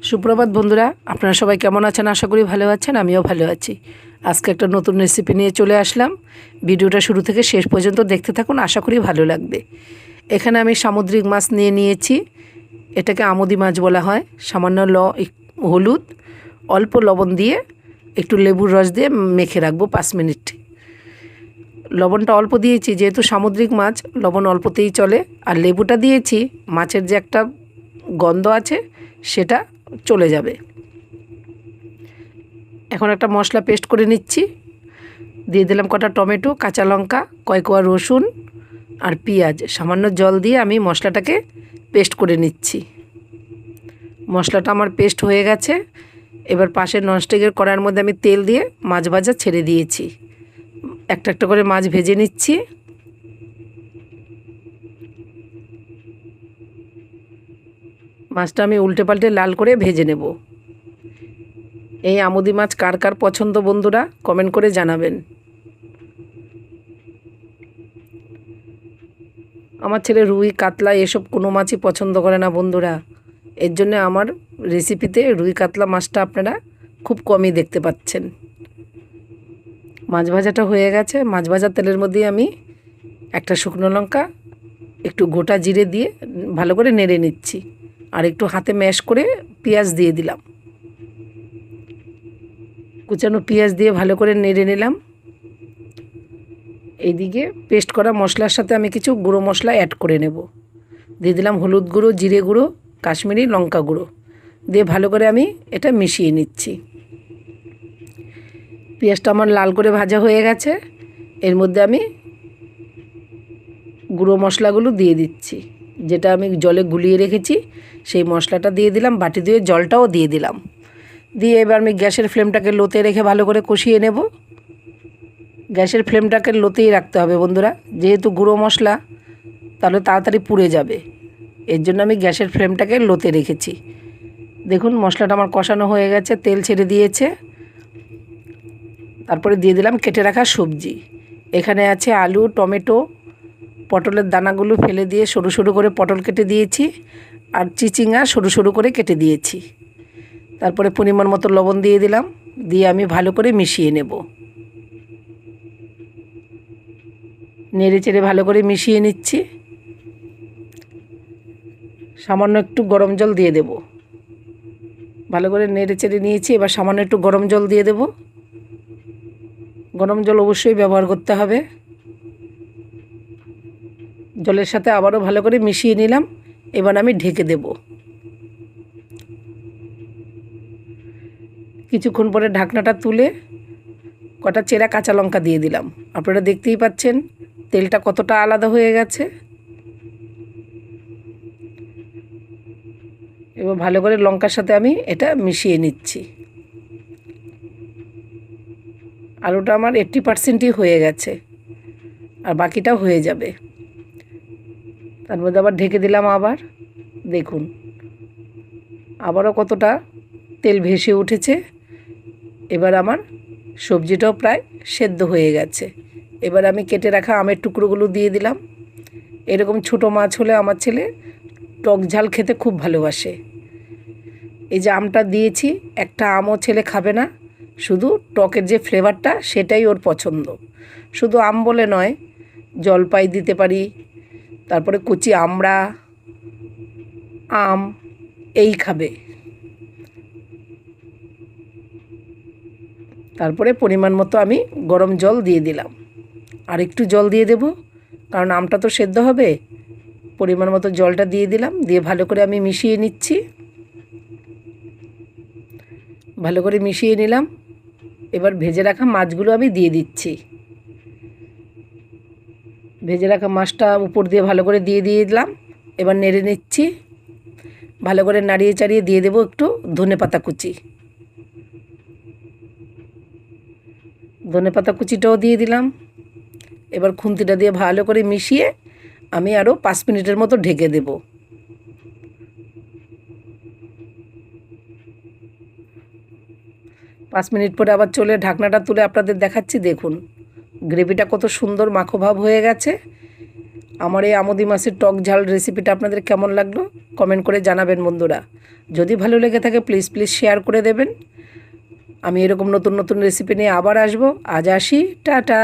সুপ্রভাত বন্ধুরা, আপনারা সবাই কেমন আছেন? আশা করি ভালো আছেন। আমিও ভালো আছি। আজকে একটা নতুন রেসিপি নিয়ে চলে আসলাম। ভিডিওটা শুরু থেকে শেষ পর্যন্ত দেখতে থাকুন, আশা করি ভালো লাগবে। এখানে আমি সামুদ্রিক মাছ নিয়েছি। এটাকে আমুদি মাছ বলা হয়। সামান্য হলুদ, অল্প লবণ দিয়ে একটু লেবুর রস দিয়ে মেখে রাখবো 5 মিনিট। লবণটা অল্প দিয়েছি, যেহেতু সামুদ্রিক মাছ লবণ অল্পতেই চলে। আর লেবুটা দিয়েছি, মাছের যে একটা গন্ধ আছে সেটা চলে যাবে। এখন একটা মশলা পেস্ট করে নিচ্ছি। দিয়ে দিলাম কটা টমেটো, কাঁচা লঙ্কা, কয়েক কোয়া রসুন আর পেঁয়াজ। সামান্য জল দিয়ে আমি মশলাটাকে পেস্ট করে নিচ্ছি। মশলাটা আমার পেস্ট হয়ে গেছে। এবার পাশে ননস্টিকের কড়াইয়ের মধ্যে আমি তেল দিয়ে মাছ ভাজা ছেড়ে দিয়েছি। একটা একটা করে মাছ ভেজে নিচ্ছি। মাছটা আমি উল্টে পাল্টে লাল করে ভেজে নেব। এই আমুদি মাছ কার কার পছন্দ বন্ধুরা, কমেন্ট করে জানাবেন। আমার ছেলে রুই, কাতলা এসব কোনো মাছই পছন্দ করে না বন্ধুরা। এর জন্য আমার রেসিপিতে রুই কাতলা মাছটা আপনারা খুব কমই দেখতে পাচ্ছেন। মাছ ভাজাটা হয়ে গেছে। মাছ ভাজার তেলের মধ্যে আমি একটা শুকনো লঙ্কা, একটু গোটা জিরে দিয়ে ভালো করে নেড়ে নিচ্ছি। আর একটু হাতে ম্যাশ করে পেঁয়াজ দিয়ে দিলাম। কুচানো পেঁয়াজ দিয়ে ভালো করে নেড়ে নিলাম। এইদিকে পেস্ট করা মশলার সাথে আমি কিছু গুঁড়ো মশলা অ্যাড করে নেব। দিয়ে দিলাম হলুদ গুঁড়ো, জিরে গুঁড়ো, কাশ্মীরি লঙ্কা গুঁড়ো দিয়ে ভালো করে আমি এটা মিশিয়ে নিচ্ছি। পেঁয়াজটা আমার লাল করে ভাজা হয়ে গেছে। এর মধ্যে আমি গুঁড়ো মশলাগুলো দিয়ে দিচ্ছি, যেটা আমি জলে গুলিয়ে রেখেছি। সেই মশলাটা দিয়ে দিলাম, বাটি দিয়ে জলটাও দিয়ে দিলাম। দিয়ে এবার আমি গ্যাসের ফ্লেমটাকে লোতে রেখে ভালো করে কষিয়ে নেব। গ্যাসের ফ্লেমটাকে লোতেই রাখতে হবে বন্ধুরা, যেহেতু গুঁড়ো মশলা তাহলে তাড়াতাড়ি পুড়ে যাবে। এর জন্য আমি গ্যাসের ফ্লেমটাকে লোতে রেখেছি। দেখুন মশলাটা আমার কষানো হয়ে গেছে, তেল ছেড়ে দিয়েছে। তারপরে দিয়ে দিলাম কেটে রাখা সবজি। এখানে আছে আলু, টমেটো, পটলের দানাগুলো ফেলে দিয়ে সরু সরু করে পটল কেটে দিয়েছি। আর চিচিঙ্গা সরু সরু করে কেটে দিয়েছি। তারপরে পরিমাণ মতো লবণ দিয়ে দিলাম। দিয়ে আমি ভালো করে মিশিয়ে নেব। নেড়ে চেড়ে ভালো করে মিশিয়ে নিচ্ছি। সামান্য একটু গরম জল দিয়ে দেব। ভালো করে নেড়ে চেড়ে নিয়েছি। এবার সামান্য একটু গরম জল দিয়ে দেব। গরম জল অবশ্যই ব্যবহার করতে হবে। জলের সাথে আবারও ভালো করে মিশিয়ে নিলাম। এবার আমি ঢেকে দেব। কিছুক্ষণ পরে ঢাকনাটা তুলে কটা চেরা কাঁচা লঙ্কা দিয়ে দিলাম। আপনারা দেখতেই পাচ্ছেন তেলটা কতটা আলাদা হয়ে গেছে। এবার ভালো করে লঙ্কার সাথে আমি এটা মিশিয়ে নিচ্ছি। আলুটা আমার 80%ই হয়ে গেছে, আর বাকিটাও হয়ে যাবে। তার মধ্যে আবার ঢেকে দিলাম। আবার দেখুন আবারও কতটা তেল ভেসে উঠেছে। এবার আমার সবজিটাও প্রায় সেদ্ধ হয়ে গেছে। এবার আমি কেটে রাখা আমের টুকরোগুলো দিয়ে দিলাম। এরকম ছোটো মাছ হলে আমার ছেলে টক ঝাল খেতে খুব ভালোবাসে। এই যে আমটা দিয়েছি, একটা আমও ছেলে খাবে না, শুধু টকের যে ফ্লেভারটা সেটাই ওর পছন্দ। শুধু আম বলে নয়, জলপাই দিতে পারি, তারপরে কচি আমড়া, আম এই খাবে। তারপরে পরিমাণ মতো আমি গরম জল দিয়ে দিলাম। আর একটু জল দিয়ে দেব, কারণ আমটা তো সেদ্ধ হবে। পরিমাণ মতো জলটা দিয়ে দিলাম। দিয়ে ভালো করে আমি মিশিয়ে নিচ্ছি। ভালো করে মিশিয়ে নিলাম। এবার ভেজে রাখা মাছগুলো আমি দিয়ে দিচ্ছি। ভেজে রাখা মাছটা উপর দিয়ে ভালো করে দিয়ে দিলাম। এবার নেড়ে নিচ্ছি। ভালো করে নাড়িয়ে চাড়িয়ে দিয়ে দেবো একটু ধনেপাতা কুচি। ধনেপাতা কুচিটাও দিয়ে দিলাম। এবার খুন্তিটা দিয়ে ভালো করে মিশিয়ে আমি আরও 5 মিনিটের মতো ঢেকে দেব। 5 মিনিট পরে আবার চলে ঢাকনাটা তুলে আপনাদের দেখাচ্ছি। দেখুন গ্রেভিটা কত সুন্দর মাখো ভাব হয়ে গেছে। আমার এই আমুদি মাছের টক ঝাল রেসিপিটা আপনাদের কেমন লাগলো কমেন্ট করে জানাবেন বন্ধুরা। যদি ভালো লেগে থাকে প্লিজ শেয়ার করে দেবেন। আমি এরকম নতুন নতুন রেসিপি নিয়ে আবার আসবো। আজ আসি, টাটা।